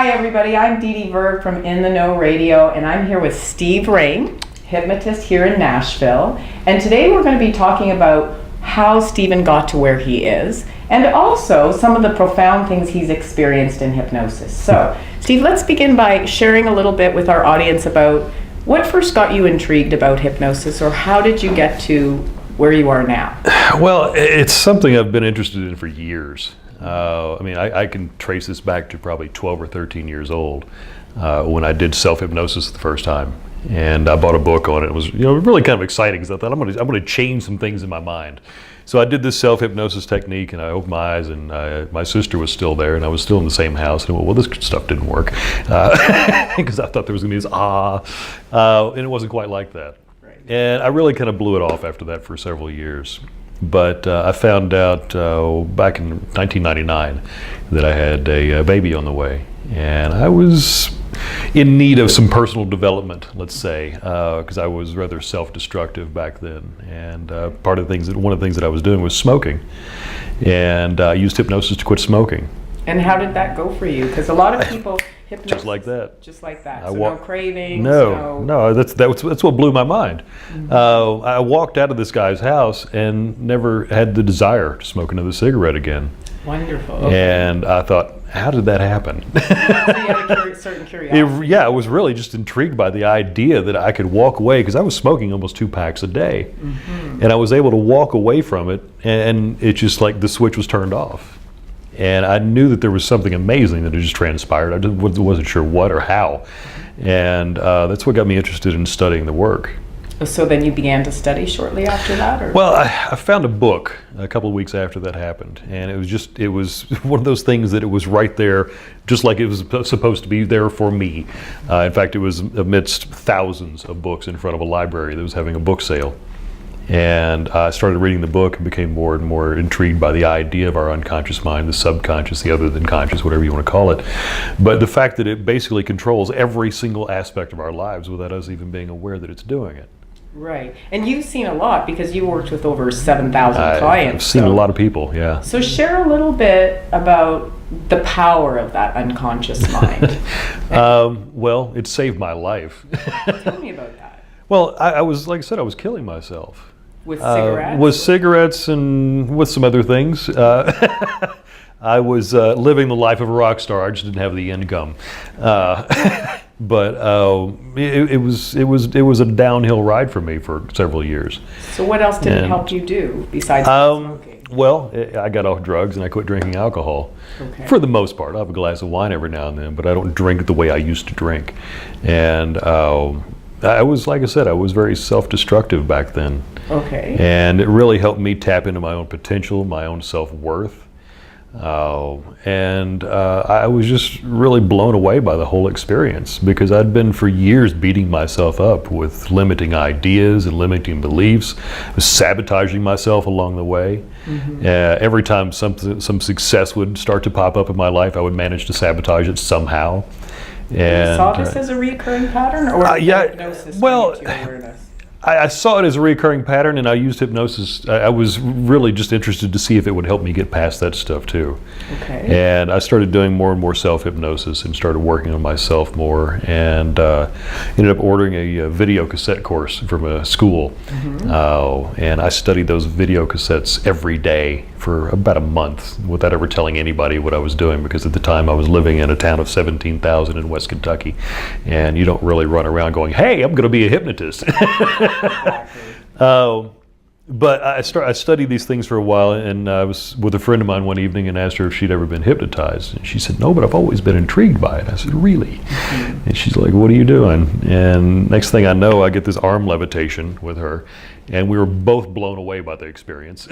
Hi everybody, I'm Dee Dee Verg from In the Know Radio, and I'm here with Steve Roehm, hypnotist here in Nashville. And today we're going to be talking about how Steven got to where he is, and also some of the profound things he's experienced in hypnosis. So, Steve, let's begin by sharing a little bit with our audience about what first got you intrigued about hypnosis, or how did you get to where you are now? Well, it's something I've been interested in for years. I can trace this back to probably 12 or 13 years old when I did self-hypnosis the first time. And I bought a book on it. It was really kind of exciting because I thought I'm going to change some things in my mind. So I did this self-hypnosis technique, and I opened my eyes, and my sister was still there, and I was still in the same house. And well, this stuff didn't work because I thought there was going to be this and it wasn't quite like that. Right. And I really kind of blew it off after that for several years. But I found out back in 1999 that I had a baby on the way, and I was in need of some personal development, let's say, because I was rather self-destructive back then. And one of the things that I was doing was smoking, and I used hypnosis to quit smoking. And how did that go for you? Because a lot of people hypnosis just like that. Just like that. No cravings. No. That's what blew my mind. Mm-hmm. I walked out of this guy's house and never had the desire to smoke another cigarette again. Wonderful. Okay. And I thought, how did that happen? So you had a certain curiosity. I was really just intrigued by the idea that I could walk away, because I was smoking almost 2 packs a day. Mm-hmm. And I was able to walk away from it, and it just like the switch was turned off. And I knew that there was something amazing that had just transpired. I just wasn't sure what or how. And that's what got me interested in studying the work. So then you began to study shortly after that? Or? Well, I found a book a couple of weeks after that happened. And it was one of those things that it was right there, just like it was supposed to be there for me. In fact, it was amidst thousands of books in front of a library that was having a book sale. And I started reading the book and became more and more intrigued by the idea of our unconscious mind, the subconscious, the other than conscious, whatever you want to call it. But the fact that it basically controls every single aspect of our lives without us even being aware that it's doing it. Right. And you've seen a lot, because you worked with over 7,000 clients. I've seen a lot of people, yeah. So share a little bit about the power of that unconscious mind. Well, it saved my life. Tell me about that. Well, I was, like I said, I was killing myself. With cigarettes? With cigarettes and with some other things. I was living the life of a rock star. I just didn't have the income. But it was a downhill ride for me for several years. So what else did it help you do besides smoking? Well, I got off drugs and I quit drinking alcohol. Okay. For the most part. I have a glass of wine every now and then, but I don't drink the way I used to drink. And I was, like I said, I was very self-destructive back then. Okay. And it really helped me tap into my own potential, my own self-worth. And I was just really blown away by the whole experience, because I'd been for years beating myself up with limiting ideas and limiting beliefs. I was sabotaging myself along the way. Mm-hmm. Every time some success would start to pop up in my life, I would manage to sabotage it somehow. And you saw this as a recurring pattern, or hypnosis brought you to awareness? I saw it as a recurring pattern, and I used hypnosis. I was really just interested to see if it would help me get past that stuff too. Okay. And I started doing more and more self-hypnosis and started working on myself more, and ended up ordering a video cassette course from a school. Mm-hmm. And I studied those video cassettes every day for about a month without ever telling anybody what I was doing, because at the time I was living in a town of 17,000 in West Kentucky, and you don't really run around going, "Hey, I'm going to be a hypnotist." But I studied these things for a while, and I was with a friend of mine one evening and asked her if she'd ever been hypnotized. And she said, "No, but I've always been intrigued by it." I said, "Really?" Mm-hmm. And she's like, "What are you doing?" And next thing I know, I get this arm levitation with her, and we were both blown away by the experience.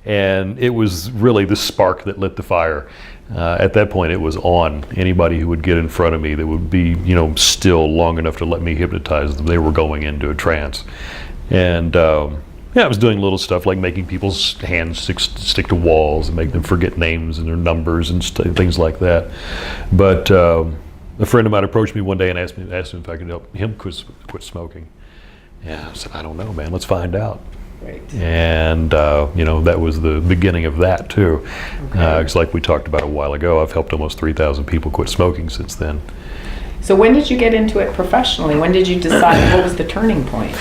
And it was really the spark that lit the fire. At that point, it was on. Anybody who would get in front of me that would be, still long enough to let me hypnotize them, they were going into a trance. And I was doing little stuff like making people's hands stick to walls and make them forget names and their numbers and things like that. But a friend of mine approached me one day and asked me if I could help him quit smoking. Yeah, I said, "I don't know, man. Let's find out." Right. And that was the beginning of that too. Okay. It's like we talked about a while ago. I've helped almost 3,000 people quit smoking since then. So when did you get into it professionally? When did you decide? What was the turning point?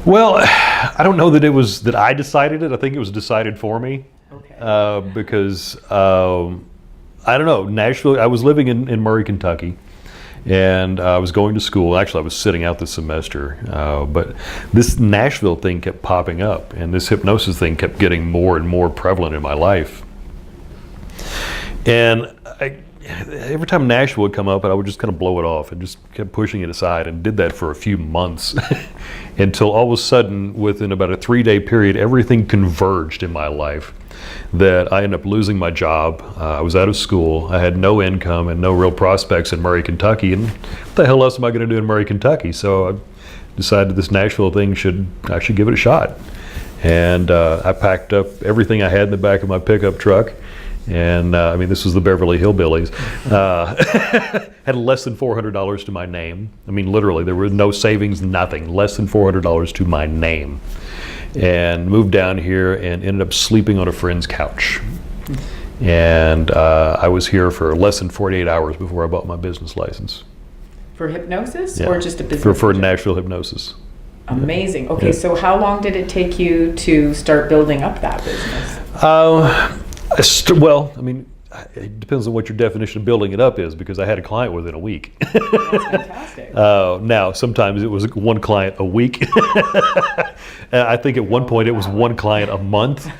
Well, I don't know that it was that I decided it. I think it was decided for me. Okay. Because I don't know, Nashville. I was living in Murray, Kentucky. And I was going to school. Actually, I was sitting out this semester. But this Nashville thing kept popping up, and this hypnosis thing kept getting more and more prevalent in my life. And every time Nashville would come up, I would just kind of blow it off and just kept pushing it aside, and did that for a few months until all of a sudden, within about a 3-day period, everything converged in my life. That I ended up losing my job. I was out of school. I had no income and no real prospects in Murray, Kentucky. And what the hell else am I going to do in Murray, Kentucky? So I decided this Nashville thing I should give it a shot. And I packed up everything I had in the back of my pickup truck. And this was the Beverly Hillbillies. Had less than $400 to my name. I mean, literally, there were no savings, nothing. Less than $400 to my name. And moved down here and ended up sleeping on a friend's couch. And I was here for less than 48 hours before I bought my business license. For hypnosis, Yeah. or just a business? For Nashville Hypnosis. Amazing. Okay, Yeah. so how long did it take you to start building up that business? It depends on what your definition of building it up is, because I had a client within a week. That's fantastic. Now, sometimes it was one client a week. I think at one point it was one client a month.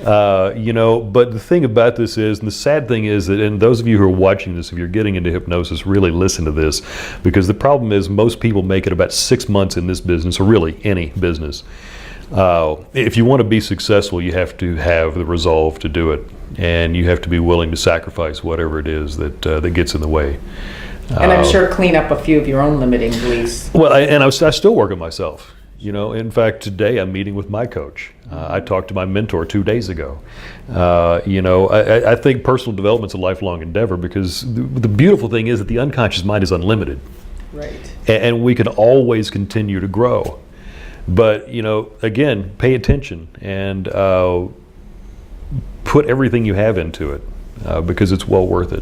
But the thing about this is, and the sad thing is that, and those of you who are watching this, if you're getting into hypnosis, really listen to this, because the problem is most people make it about 6 months in this business, or really any business. If you want to be successful, you have to have the resolve to do it, and you have to be willing to sacrifice whatever it is that gets in the way. And I'm sure clean up a few of your own limiting beliefs. Well, I still work on myself. In fact, today I'm meeting with my coach. I talked to my mentor 2 days ago. I think personal development's a lifelong endeavor, because the beautiful thing is that the unconscious mind is unlimited. Right. And we can always continue to grow. But, again, pay attention and put everything you have into it, because it's well worth it.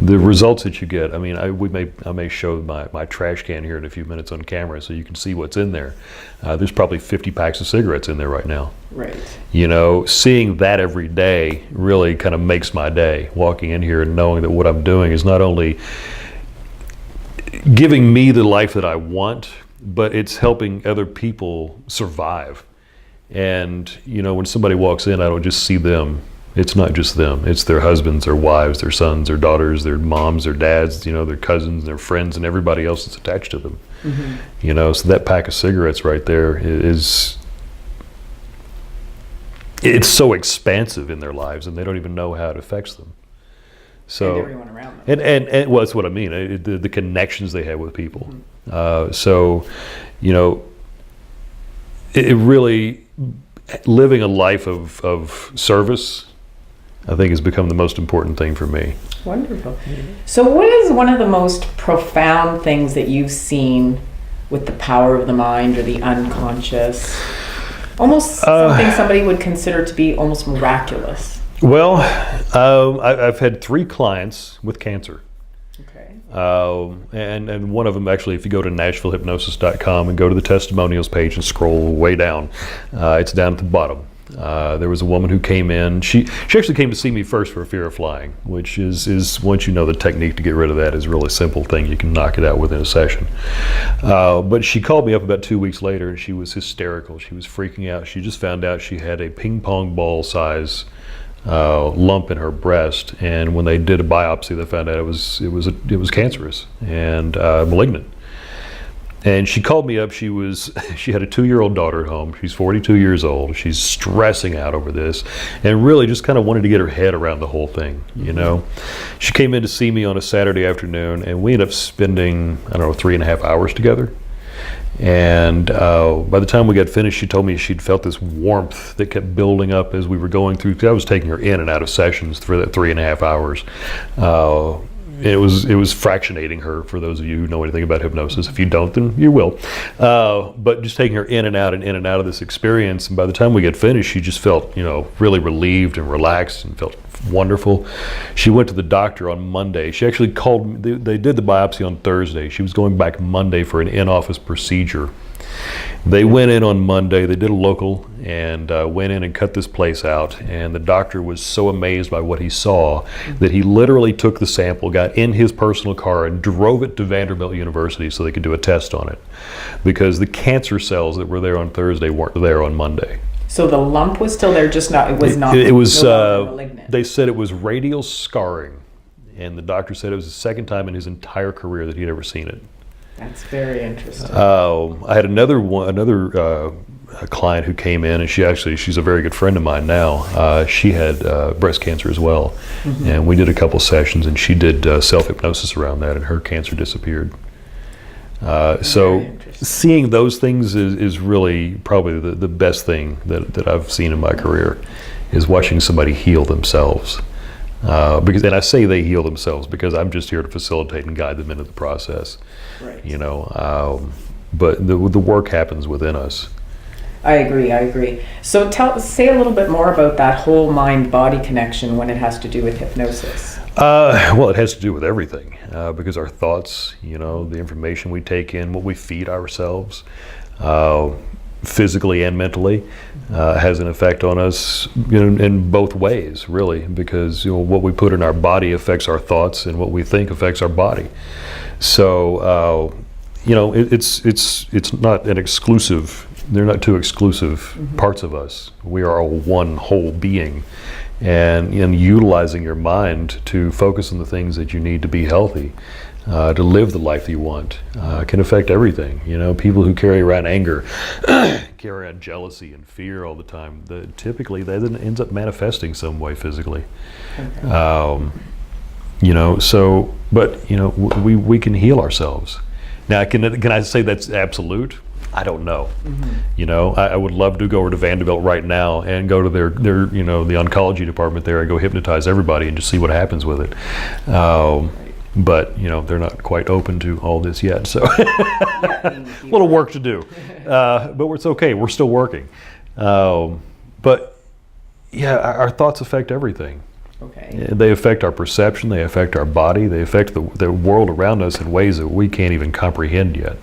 The results that you get, I may show my trash can here in a few minutes on camera so you can see what's in there. There's probably 50 packs of cigarettes in there right now. Right. Seeing that every day really kind of makes my day, walking in here and knowing that what I'm doing is not only giving me the life that I want, but it's helping other people survive. And, when somebody walks in, I don't just see them. It's not just them. It's their husbands, their wives, their sons, their daughters, their moms, their dads, their cousins, their friends, and everybody else that's attached to them. Mm-hmm. So that pack of cigarettes right there it's so expansive in their lives, and they don't even know how it affects them. So, and everyone around them. And well, that's what I mean. The connections they have with people. Mm-hmm. It really, living a life of service, I think, has become the most important thing for me. Wonderful. So what is one of the most profound things that you've seen with the power of the mind or the unconscious? Almost something somebody would consider to be almost miraculous. Well, I've had 3 clients with cancer. Okay. And one of them, actually, if you go to NashvilleHypnosis.com and go to the testimonials page and scroll way down, it's down at the bottom. There was a woman who came in. She actually came to see me first for fear of flying, which is once you know the technique to get rid of that is a really simple thing. You can knock it out within a session. But she called me up about 2 weeks later, and she was hysterical. She was freaking out. She just found out she had a ping pong ball size lump in her breast, and when they did a biopsy, they found out it was cancerous and malignant. And she called me up. She had a 2-year-old daughter at home. She's 42 years old. She's stressing out over this, and really just kind of wanted to get her head around the whole thing. She came in to see me on a Saturday afternoon, and we ended up spending 3.5 hours together. And by the time we got finished, she told me she'd felt this warmth that kept building up as we were going through. I was taking her in and out of sessions for that 3.5 hours. it was fractionating her, for those of you who know anything about hypnosis. If you don't, then you will. But just taking her in and out of this experience, and by the time we get finished, she just felt, really relieved and relaxed and felt wonderful. She went to the doctor on Monday. She actually called me. They did the biopsy on Thursday. She was going back Monday for an in-office procedure. They went in on Monday, they did a local, and went in and cut this place out, and the doctor was so amazed by what he saw that he literally took the sample, got in his personal car, and drove it to Vanderbilt University so they could do a test on it, because the cancer cells that were there on Thursday weren't there on Monday. So the lump was still there, just not, it was no malignant. They said it was radial scarring, and the doctor said it was the second time in his entire career that he'd ever seen it. That's very interesting. I had another client who came in, and she's a very good friend of mine now. She had breast cancer as well, and we did a couple sessions, and she did self-hypnosis around that, and her cancer disappeared. So seeing those things is really probably the best thing that I've seen in my career, is watching somebody heal themselves. And I say they heal themselves because I'm just here to facilitate and guide them into the process. Right. But the work happens within us. I agree. So say a little bit more about that whole mind-body connection when it has to do with hypnosis. Well, it has to do with everything, because our thoughts, the information we take in, what we feed ourselves, physically and mentally, has an effect on us, in both ways, really, because what we put in our body affects our thoughts, and what we think affects our body. So, it's not an exclusive. They're not two exclusive parts of us. We are all one whole being, and in utilizing your mind to focus on the things that you need to be healthy, to live the life that you want, can affect everything. People who carry around anger, carry around jealousy and fear all the time, typically that ends up manifesting some way physically. Okay. We can heal ourselves. Now, can I say that's absolute? I don't know. I would love to go over to Vanderbilt right now and go to their the oncology department there and go hypnotize everybody and just see what happens with it. But they're not quite open to all this yet, so a little work to do. But it's okay. We're still working. But yeah, our thoughts affect everything. Okay. They affect our perception. They affect our body. They affect the world around us in ways that we can't even comprehend yet.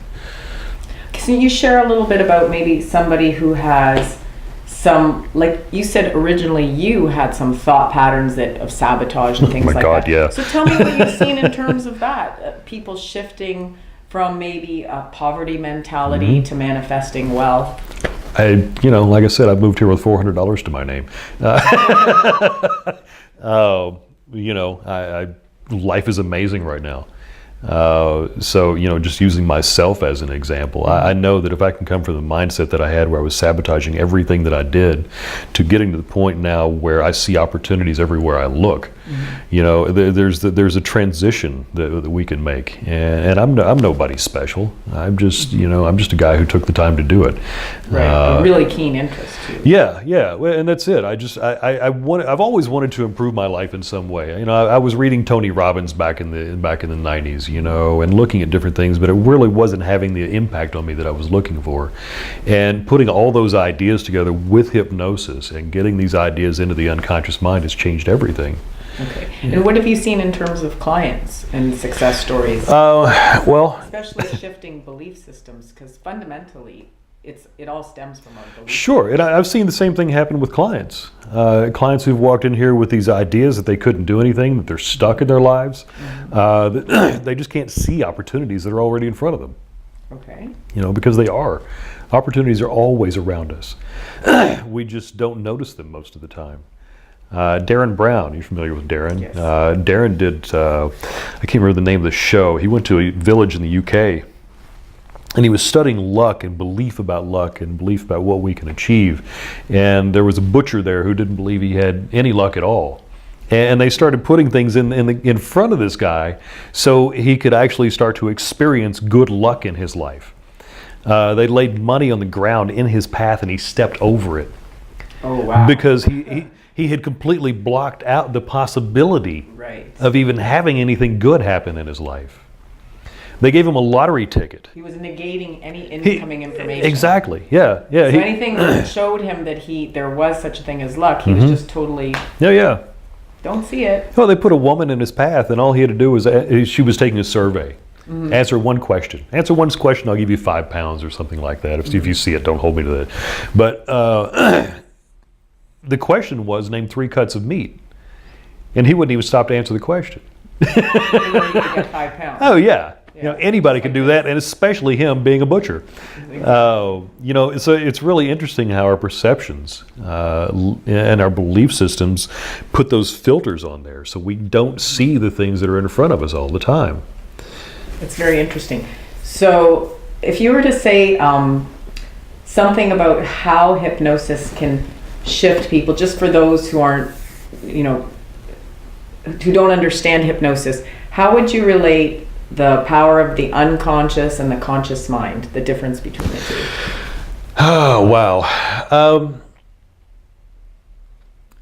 Can you share a little bit about maybe somebody who has some, like you said originally, you had some thought patterns of sabotage and things like that. Oh my God, yeah. So tell me what you've seen in terms of that. People shifting from maybe a poverty mentality to manifesting wealth. Like I said, I've moved here with $400 to my name. Life is amazing right now. So just using myself as an example, I know that if I can come from the mindset that I had where I was sabotaging everything that I did to getting to the point now where I see opportunities everywhere I look, there's a transition that we can make, and I'm nobody special. I'm just a guy who took the time to do it. Right, a really keen interest too. Yeah, and that's it. I've always wanted to improve my life in some way. I was reading Tony Robbins back in the 90s, and looking at different things, but it really wasn't having the impact on me that I was looking for. And putting all those ideas together with hypnosis and getting these ideas into the unconscious mind has changed everything. Okay. And what have you seen in terms of clients and success stories? Especially shifting belief systems, because fundamentally it all stems from our beliefs. Sure, and I've seen the same thing happen with clients. Clients who've walked in here with these ideas that they couldn't do anything, that they're stuck in their lives, that they just can't see opportunities that are already in front of them. Okay. Because they are. Opportunities are always around us. We just don't notice them most of the time. Darren Brown, you're familiar with Darren? Yes. Darren did, I can't remember the name of the show. He went to a village in the UK, and he was studying luck and belief about what we can achieve. And there was a butcher there who didn't believe he had any luck at all. And they started putting things in front of this guy so he could actually start to experience good luck in his life. They laid money on the ground in his path, and he stepped over it. Oh, wow. Because he had completely blocked out the possibility Right. of even having anything good happen in his life. They gave him a lottery ticket. He was negating any incoming information. Exactly. Yeah. So anything that showed him that there was such a thing as luck, he was just totally Yeah. don't see it. Well, they put a woman in his path, and all he had to do was she was taking a survey. Answer one question. Answer one question, I'll give you £5 or something like that. If you see it, don't hold me to that. But the question was, name 3 cuts of meat. And he wouldn't even stop to answer the question. He wanted to get £5. Oh, yeah. You know, anybody can do that, and especially him being a butcher. You know, so it's really interesting how our perceptions and our belief systems put those filters on there, so we don't see the things that are in front of us all the time. It's very interesting. So if you were to say something about how hypnosis can shift people, just for those who aren't, you know, who don't understand hypnosis, how would you relate the power of the unconscious and the conscious mind, the difference between the two? Oh, wow.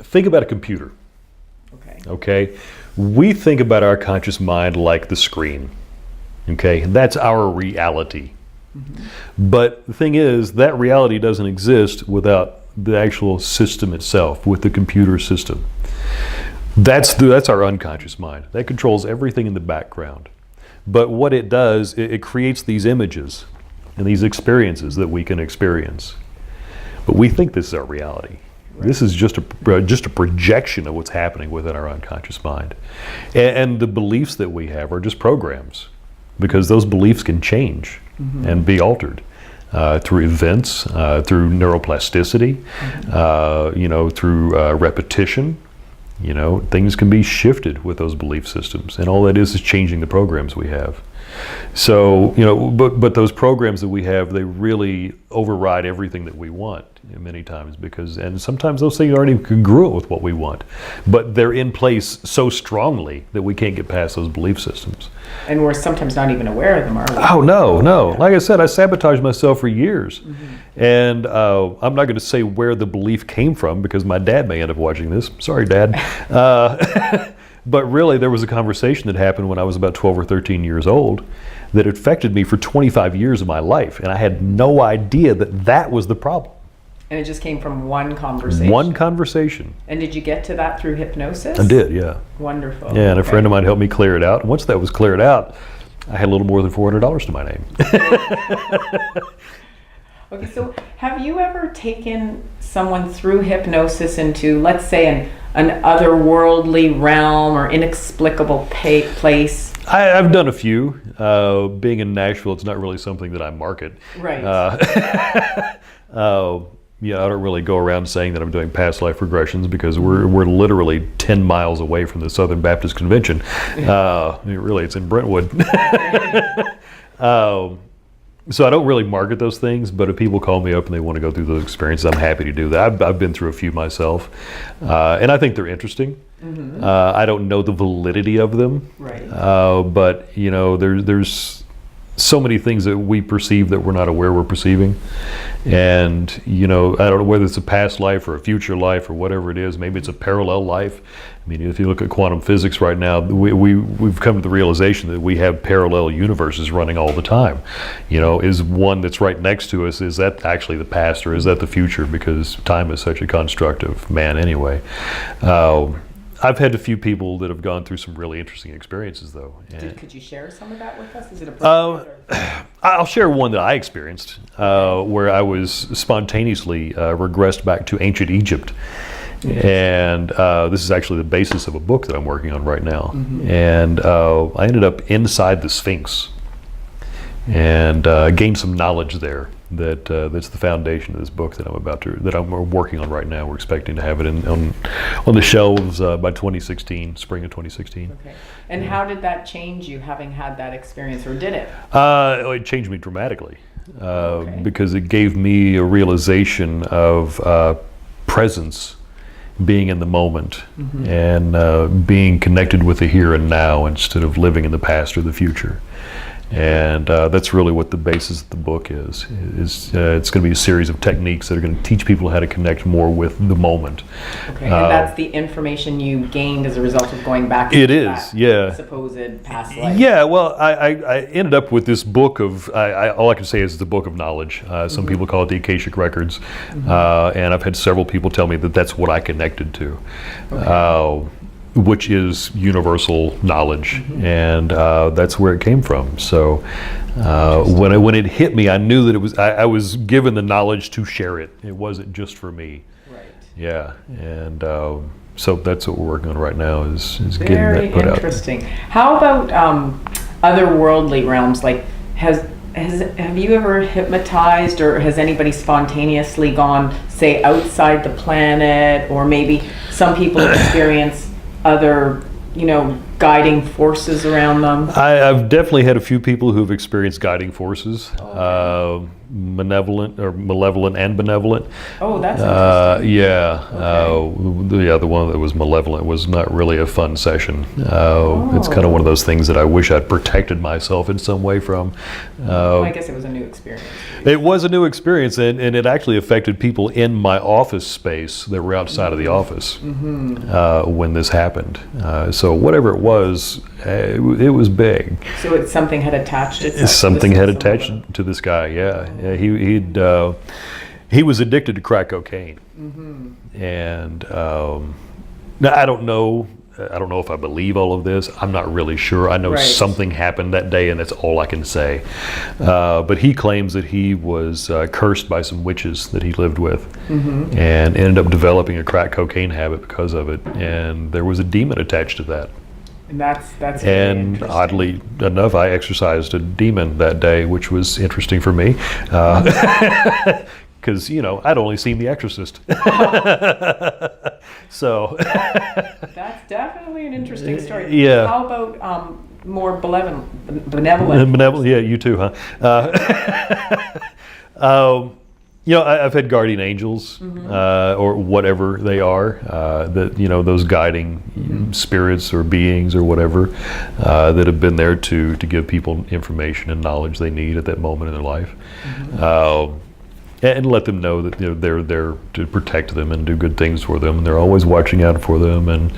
Think about a computer. Okay? We think about our conscious mind like the screen. Okay? That's our reality. But the thing is, that reality doesn't exist without the actual system itself, with the computer system. That's our unconscious mind. That controls everything in the background. But what it does, it creates these images and these experiences that we can experience. But we think this is our reality. Right. This is just a projection of what's happening within our unconscious mind. And the beliefs that we have are just programs, because those beliefs can change and be altered through events, through neuroplasticity, you know, through repetition. You know, things can be shifted with those belief systems, and all that is changing the programs we have. So, you know, but those programs that we have, they really override everything that we want many times, and sometimes those things aren't even congruent with what we want, but they're in place so strongly that we can't get past those belief systems. And we're sometimes not even aware of them, are we? Oh, no. Like I said, I sabotaged myself for years. And I'm not going to say where the belief came from, because my dad may end up watching this. Sorry, Dad. But really, there was a conversation that happened when I was about 12 or 13 years old that affected me for 25 years of my life. And I had no idea that was the problem. And it just came from one conversation? One conversation. And did you get to that through hypnosis? I did, yeah. Wonderful. Yeah, and a friend of mine helped me clear it out. And once that was cleared out, I had a little more than $400 to my name. Okay, so have you ever taken someone through hypnosis into, let's say, an otherworldly realm or inexplicable place? I've done a few. Being in Nashville, it's not really something that I market. Right. Yeah, I don't really go around saying that I'm doing past life regressions, because we're literally 10 miles away from the Southern Baptist Convention. Really, it's in Brentwood. So I don't really market those things, but if people call me up and they want to go through those experiences, I'm happy to do that. I've been through a few myself, and I think they're interesting. I don't know the validity of them, right. But you know, there's so many things that we perceive that we're not aware we're perceiving. And you know, I don't know whether it's a past life or a future life or whatever it is. Maybe it's a parallel life. I mean, if you look at quantum physics right now, we've come to the realization that we have parallel universes running all the time. You know, is one that's right next to us, is that actually the past or is that the future? Because time is such a construct of man anyway. I've had a few people that have gone through some really interesting experiences, though. Could you share some of that with us? Is it appropriate? I'll share one that I experienced, where I was spontaneously regressed back to ancient Egypt. And this is actually the basis of a book that I'm working on right now. And I ended up inside the Sphinx and gained some knowledge there. That's the foundation of this book that I'm working on right now. We're expecting to have it on the shelves by 2016, spring of 2016. Okay. And how did that change you, having had that experience, or did it? It changed me dramatically, because it gave me a realization of presence, being in the moment, and being connected with the here and now instead of living in the past or the future. And that's really what the basis of the book is. It's going to be a series of techniques that are going to teach people how to connect more with the moment. Okay, and that's the information you gained as a result of going back it into is, that yeah. supposed past life. Yeah, well, I ended up with this book of, all I can say is it's a book of knowledge. Some people call it the Akashic Records. And I've had several people tell me that that's what I connected to. Okay. Which is universal knowledge, and that's where it came from. So when it hit me, I knew that it was I was given the knowledge to share it. It wasn't just for me. Right. Yeah, and so that's what we're working on right now is getting Very that put out. interesting. How about otherworldly realms? Like, have you ever hypnotized, or has anybody spontaneously gone, say, outside the planet, or maybe some people experience other, guiding forces around them? I've definitely had a few people who've experienced guiding forces, malevolent and benevolent. Oh, that's interesting. The one that was malevolent was not really a fun session. It's kind of one of those things that I wish I'd protected myself in some way from. I guess it was a new experience. It was a new experience, and it actually affected people in my office space that were outside of the office when this happened. So whatever it was big. So something had attached itself. Something had attached to this guy. Yeah. He was addicted to crack cocaine, and now I don't know if I believe all of this. I'm not really sure. I know something happened that day, and that's all I can say. But he claims that he was cursed by some witches that he lived with, and ended up developing a crack cocaine habit because of it. And there was a demon attached to that. And that's and oddly enough, I exorcised a demon that day, which was interesting for me. Because I'd only seen The Exorcist, so that's definitely an interesting story. Yeah. How about more benevolent? Yeah, you too, huh? I've had guardian angels, or whatever they are, those guiding spirits or beings or whatever, that have been there to give people information and knowledge they need at that moment in their life. And let them know that they're there to protect them and do good things for them, and they're always watching out for them. And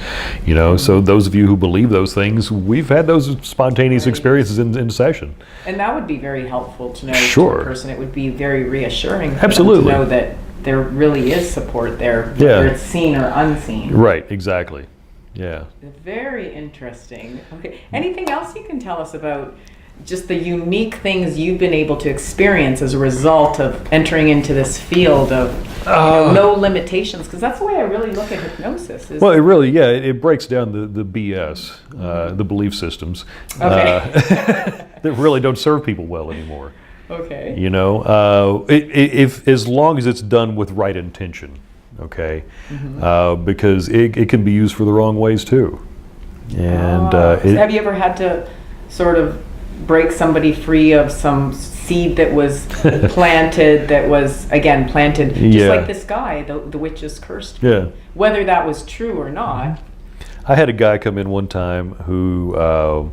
so those of you who believe those things, we've had those spontaneous experiences in session. And that would be very helpful to know Sure. to a person. It would be very reassuring for Absolutely. them to know that there really is support there, whether it's seen or unseen. Right, exactly. Yeah. Very interesting. Okay. Anything else you can tell us about just the unique things you've been able to experience as a result of entering into this field of no limitations? Because that's the way I really look at hypnosis. Well, it breaks down the BS, the belief systems that really don't serve people well anymore. Okay. If as long as it's done with right intention, okay, because it can be used for the wrong ways too. And so have you ever had to sort of break somebody free of some seed that was planted, just like this guy, the witches cursed me? Yeah. Whether that was true or not. I had a guy come in one time who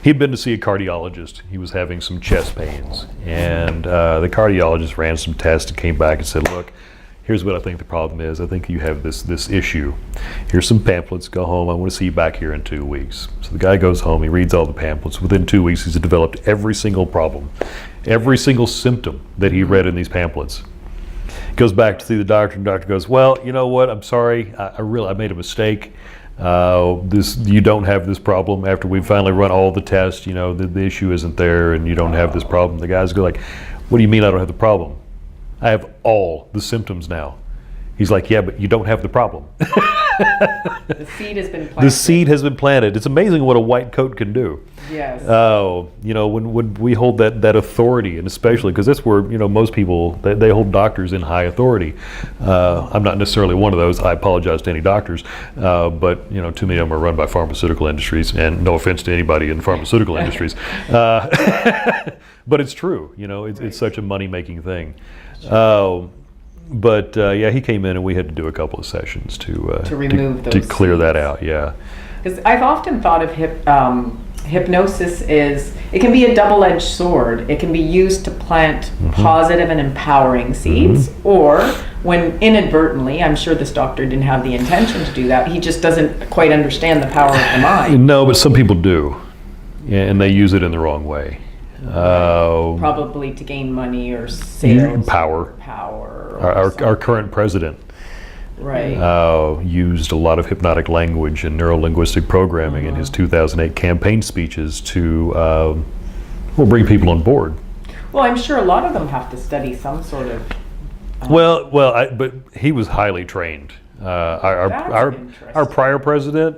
he'd been to see a cardiologist. He was having some chest pains, and the cardiologist ran some tests and came back and said, "Look, here's what I think the problem is. I think you have this issue. Here's some pamphlets. Go home. I want to see you back here in 2 weeks." So the guy goes home. He reads all the pamphlets. Within 2 weeks, he's developed every single problem, every single symptom that he read in these pamphlets. Goes back to see the doctor, and the doctor goes, "Well, you know what? I'm sorry. I made a mistake. You don't have this problem. After we finally run all the tests, the issue isn't there, and you don't have this problem." The guys go like, "What do you mean I don't have the problem? I have all the symptoms now." He's like, "Yeah, but you don't have the problem." The seed has been planted. The seed has been planted. It's amazing what a white coat can do. Yes. When we hold that authority, and especially because that's where most people they hold doctors in high authority. I'm not necessarily one of those. I apologize to any doctors, but too many of them are run by pharmaceutical industries. And no offense to anybody in pharmaceutical industries, but it's true. It's such a money-making thing. But he came in and we had to do a couple of sessions to remove those clear that out. Yeah. Because I've often thought of hypnosis it can be a double-edged sword. It can be used to plant positive and empowering seeds, or when inadvertently, I'm sure this doctor didn't have the intention to do that, he just doesn't quite understand the power of the mind. No, but some people do, and they use it in the wrong way. Probably to gain money or sales. Power. Or Our current president used a lot of hypnotic language and neuro linguistic programming in his 2008 campaign speeches to bring people on board. Well, I'm sure a lot of them have to study some sort of. But he was highly trained. Our prior president,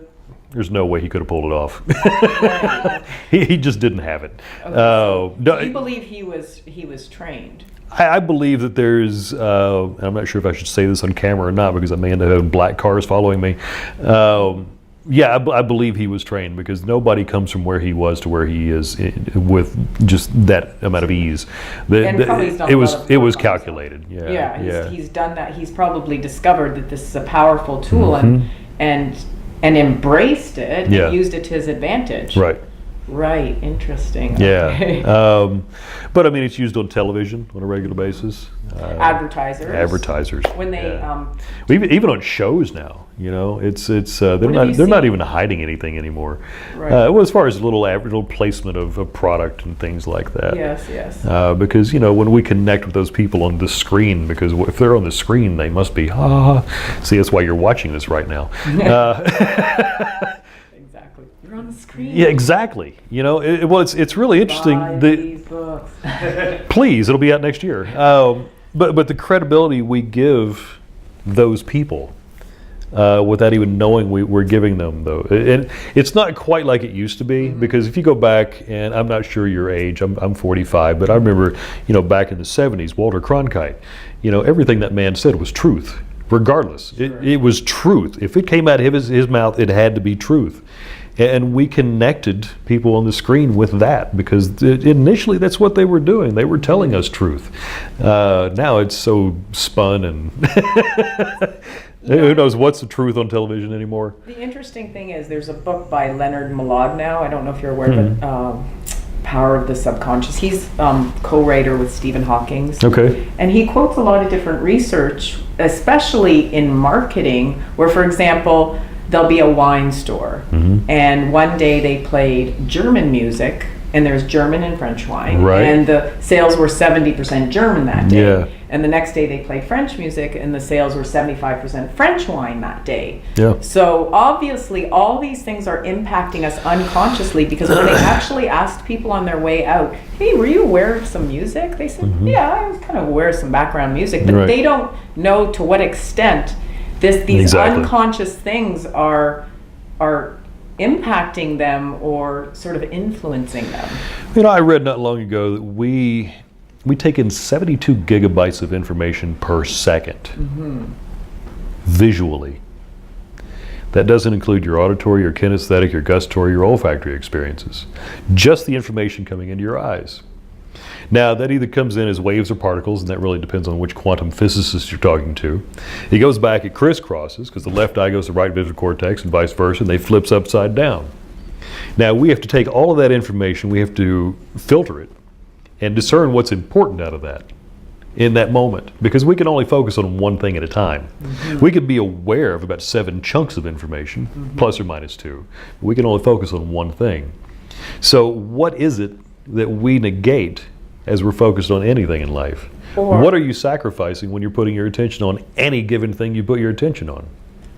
there's no way he could have pulled it off. He just didn't have it. Okay, do you believe he was trained? I believe that there's, I'm not sure if I should say this on camera or not because I may end up having black cars following me. I believe he was trained because nobody comes from where he was to where he is with just that amount of ease. It was calculated. He's done that. He's probably discovered that this is a powerful tool and embraced it and used it to his advantage. Right, interesting. Okay. But I mean, it's used on television on a regular basis. Advertisers. When they even on shows now, they're not even hiding anything anymore. Well, as far as little placement of product and things like that. Yes. Because when we connect with those people on the screen, because if they're on the screen, they must be See, that's why you're watching this right now. You're on the screen. Yeah, exactly. It's really interesting. Buy these books. Please, it'll be out next year. But the credibility we give those people without even knowing we're giving them, though, and it's not quite like it used to be. Because if you go back, and I'm not sure your age, I'm 45, but I remember, back in the 70s, Walter Cronkite, everything that man said was truth, regardless. Sure. It was truth. If it came out of his mouth, it had to be truth. And we connected people on the screen with that because initially that's what they were doing. They were telling us truth. Now it's so spun and who knows what's the truth on television anymore. The interesting thing is there's a book by Leonard Mlodinow. I don't know if you're aware of it. Power of the Subconscious. He's co-writer with Stephen Hawking. Okay. And he quotes a lot of different research, especially in marketing, where, for example, there'll be a wine store, and one day they played German music, and there's German and French wine, and the sales were 70% German that day. And the next day they played French music, and the sales were 75% French wine that day. So obviously all these things are impacting us unconsciously, because when they actually asked people on their way out, hey, were you aware of some music? They said, yeah, I was kind of aware of some background music, but they don't know to what extent these unconscious things are impacting them or sort of influencing them. I read not long ago that we take in 72 gigabytes of information per second, visually. That doesn't include your auditory, your kinesthetic, your gustatory, your olfactory experiences. Just the information coming into your eyes. Now, that either comes in as waves or particles, and that really depends on which quantum physicist you're talking to. It goes back, it crisscrosses, because the left eye goes to the right visual cortex and vice versa, and they flips upside down. Now, we have to take all of that information, we have to filter it, and discern what's important out of that in that moment, because we can only focus on one thing at a time. We could be aware of about 7 chunks of information, plus or minus 2. We can only focus on one thing. So what is it that we negate as we're focused on anything in life? What are you sacrificing when you're putting your attention on any given thing you put your attention on?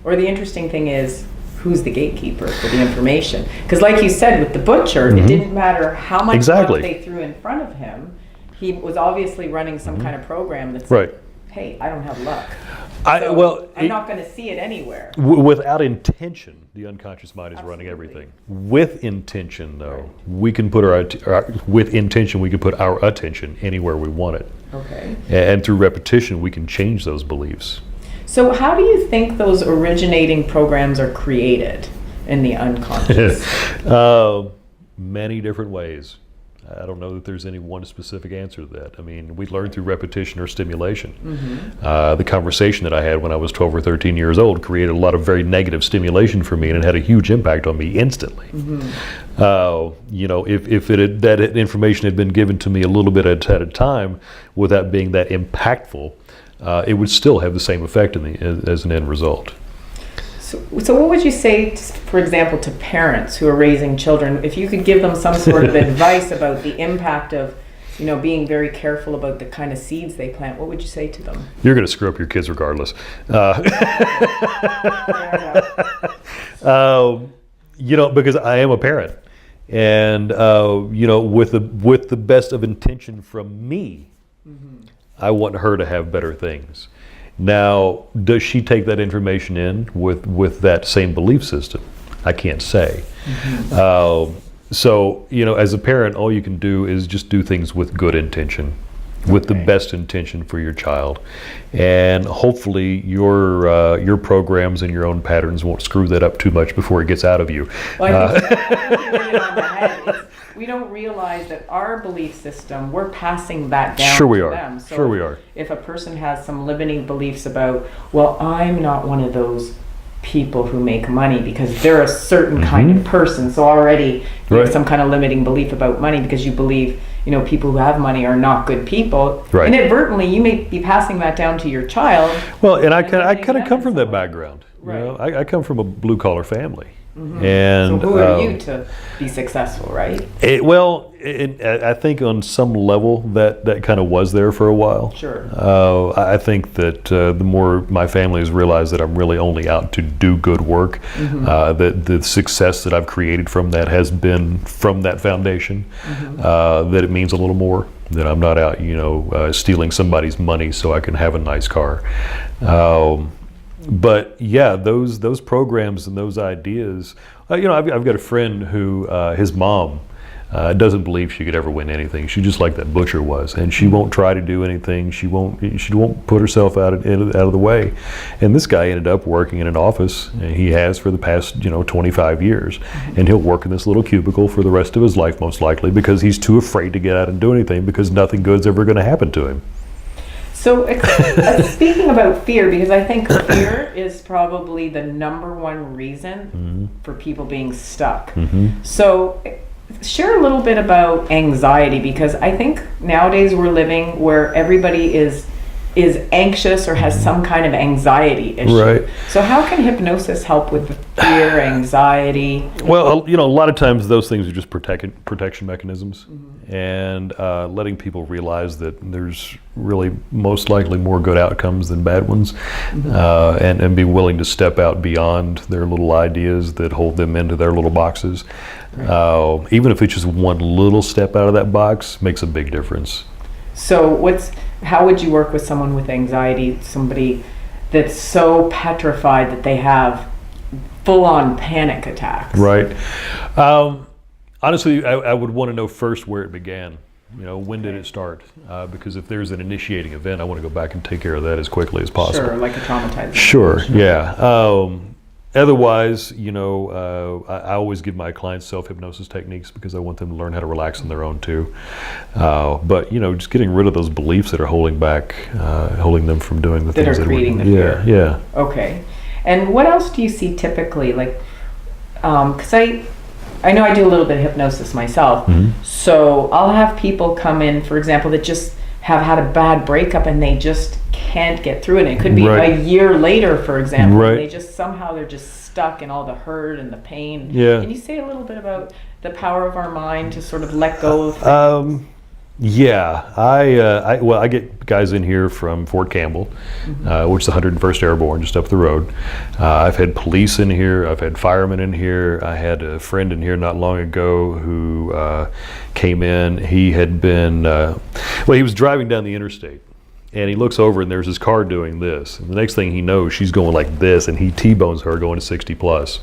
Or the interesting thing is, who's the gatekeeper for the information? Because like you said, with the butcher, it didn't matter how much luck they threw in front of him. He was obviously running some kind of program that said, hey, I don't have luck. I'm not going to see it anywhere. Without intention, the unconscious mind is running everything. With intention, though, we can put with intention, we can put our attention anywhere we want it. Okay. And through repetition, we can change those beliefs. So how do you think those originating programs are created in the unconscious? Many different ways. I don't know that there's any one specific answer to that. I mean, we learn through repetition or stimulation. The conversation that I had when I was 12 or 13 years old created a lot of very negative stimulation for me, and it had a huge impact on me instantly. You know, if that information had been given to me a little bit at a time without being that impactful, it would still have the same effect as an end result. So what would you say, for example, to parents who are raising children, if you could give them some sort of advice about the impact of, you know, being very careful about the kind of seeds they plant, what would you say to them? You're going to screw up your kids regardless. You know, because I am a parent, and you know, with the best of intention from me, I want her to have better things. Now, does she take that information in with that same belief system? I can't say. So, you know, as a parent, all you can do is just do things with good intention, with the best intention for your child, and hopefully your programs and your own patterns won't screw that up too much before it gets out of you. Well, I think you hit it on the head. We don't realize that our belief system, we're passing that down to them. So sure we are. If a person has some limiting beliefs about, well, I'm not one of those people who make money because they're a certain kind of person. So already you have some kind of limiting belief about money because you believe, you know, people who have money are not good people. Inadvertently, you may be passing that down to your child. Well, and I kind of come from that background. You know, I come from a blue collar family. And so who are you to be successful, right? I think on some level that kind of was there for a while. Sure. I think that the more my family has realized that I'm really only out to do good work, that the success that I've created from that has been from that foundation, that it means a little more, that I'm not out, you know, stealing somebody's money so I can have a nice car. But yeah, those programs and those ideas, you know, I've got a friend who his mom doesn't believe she could ever win anything. She's just like that butcher was, and she won't try to do anything. She won't put herself out of the way. And this guy ended up working in an office, and he has for the past 25 years, and he'll work in this little cubicle for the rest of his life most likely because he's too afraid to get out and do anything because nothing good's ever going to happen to him. So speaking about fear, because I think fear is probably the number one reason for people being stuck. So share a little bit about anxiety, because I think nowadays we're living where everybody is anxious or has some kind of anxiety issue. Right. So how can hypnosis help with the fear, anxiety? Well, you know, a lot of times those things are just protection mechanisms, and letting people realize that there's really most likely more good outcomes than bad ones, and be willing to step out beyond their little ideas that hold them into their little boxes. Even if it's just one little step out of that box makes a big difference. So how would you work with someone with anxiety, somebody that's so petrified that they have full-on panic attacks? Right. Honestly, I would want to know first where it began. You know, when did it start? Because if there's an initiating event, I want to go back and take care of that as quickly as possible. Sure, like a traumatizing. Sure, yeah. Otherwise, you know, I always give my clients self-hypnosis techniques because I want them to learn how to relax on their own too. But, you know, just getting rid of those beliefs that are holding them from doing the things that are creating the fear. Yeah. Okay. And what else do you see typically? Like, because I know I do a little bit of hypnosis myself. So I'll have people come in, for example, that just have had a bad breakup and they just can't get through it. And it could be a year later, for example. And they just they're just stuck in all the hurt and the pain. Yeah. Can you say a little bit about the power of our mind to sort of let go of things? Yeah, I get guys in here from Fort Campbell, which is the 101st Airborne, just up the road. I've had police in here. I've had firemen in here. I had a friend in here not long ago who came in. He had been, he was driving down the interstate, and he looks over and there's his car doing this. And the next thing he knows, she's going like this, and he T-bones her going to 60 plus.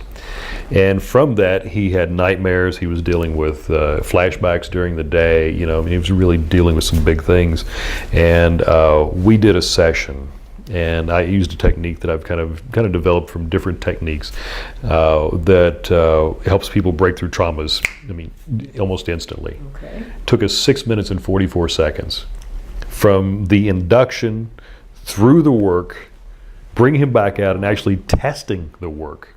And from that, he had nightmares. He was dealing with flashbacks during the day. You know, he was really dealing with some big things. And we did a session And I used a technique that I've kind of developed from different techniques that helps people break through traumas. I mean, almost instantly. Okay. Took us 6 minutes and 44 seconds from the induction through the work, bring him back out, and actually testing the work.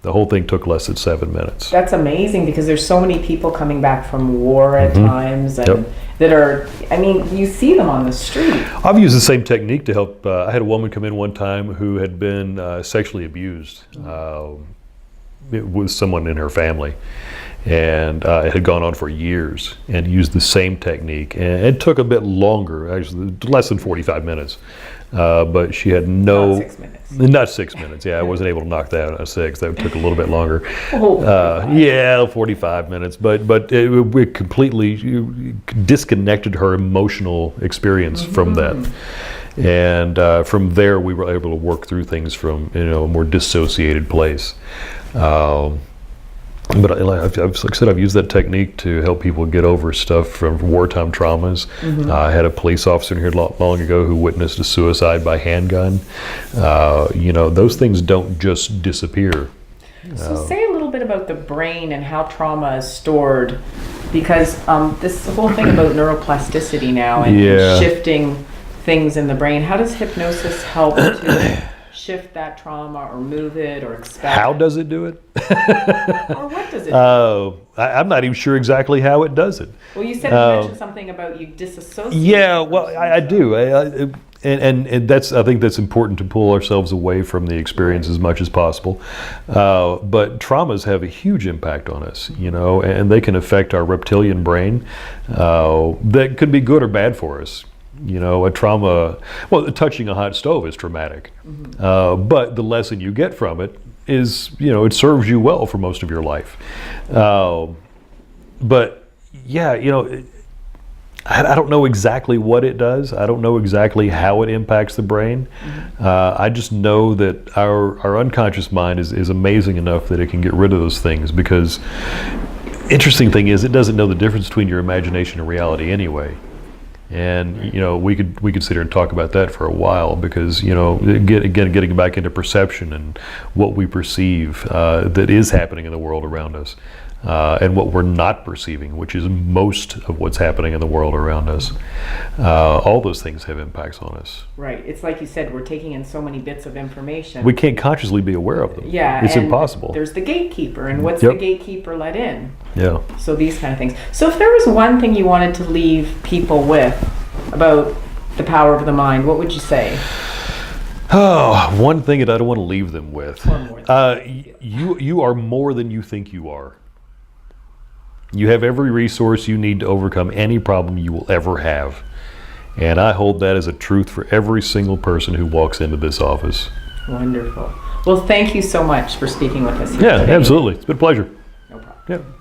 The whole thing took less than 7 minutes. That's amazing, because there's so many people coming back from war at times, and Yep. that are, I mean, you see them on the street. I've used the same technique to help. I had a woman come in one time who had been sexually abused with someone in her family, and it had gone on for years, and used the same technique. And it took a bit longer, actually less than 45 minutes, but she had no... Not 6 minutes. Not 6 minutes, yeah. I wasn't able to knock that out of 6. That took a little bit longer. Oh, Yeah, 45 minutes. But it completely disconnected her emotional experience from that. And from there, we were able to work through things from a more dissociated place. But like I said, I've used that technique to help people get over stuff from wartime traumas. I had a police officer in here long ago who witnessed a suicide by handgun. Those things don't just disappear. So say a little bit about the brain and how trauma is stored, because this whole thing about neuroplasticity now and shifting things in the brain. How does hypnosis help to shift that trauma or move it or expel How it? does it do it? Or what does it do? I'm not even sure exactly how it does it. Well, you said you mentioned something about you disassociate. Yeah, well, I do. And that's, I think that's important to pull ourselves away from the experience as much as possible. But traumas have a huge impact on us, and they can affect our reptilian brain that could be good or bad for us. A trauma, touching a hot stove is traumatic. But the lesson you get from it is, it serves you well for most of your life. But yeah, I don't know exactly what it does. I don't know exactly how it impacts the brain. I just know that our unconscious mind is amazing enough that it can get rid of those things, because interesting thing is it doesn't know the difference between your imagination and reality anyway. And we could sit here and talk about that for a while, because getting back into perception and what we perceive that is happening in the world around us, and what we're not perceiving, which is most of what's happening in the world around us. All those things have impacts on us. Right. It's like you said, we're taking in so many bits of information. We can't consciously be aware of them. Yeah, it's and impossible. There's the gatekeeper, and what's the gatekeeper let in? Yeah. So these kind of things. So if there was one thing you wanted to leave people with about the power of the mind, what would you say? Oh, one thing that I don't want to leave them with. One more thing. You are more than you think you are. You have every resource you need to overcome any problem you will ever have. And I hold that as a truth for every single person who walks into this office. Wonderful. Well, thank you so much for speaking with us here Yeah, today. absolutely. It's been a pleasure. No problem. Yeah.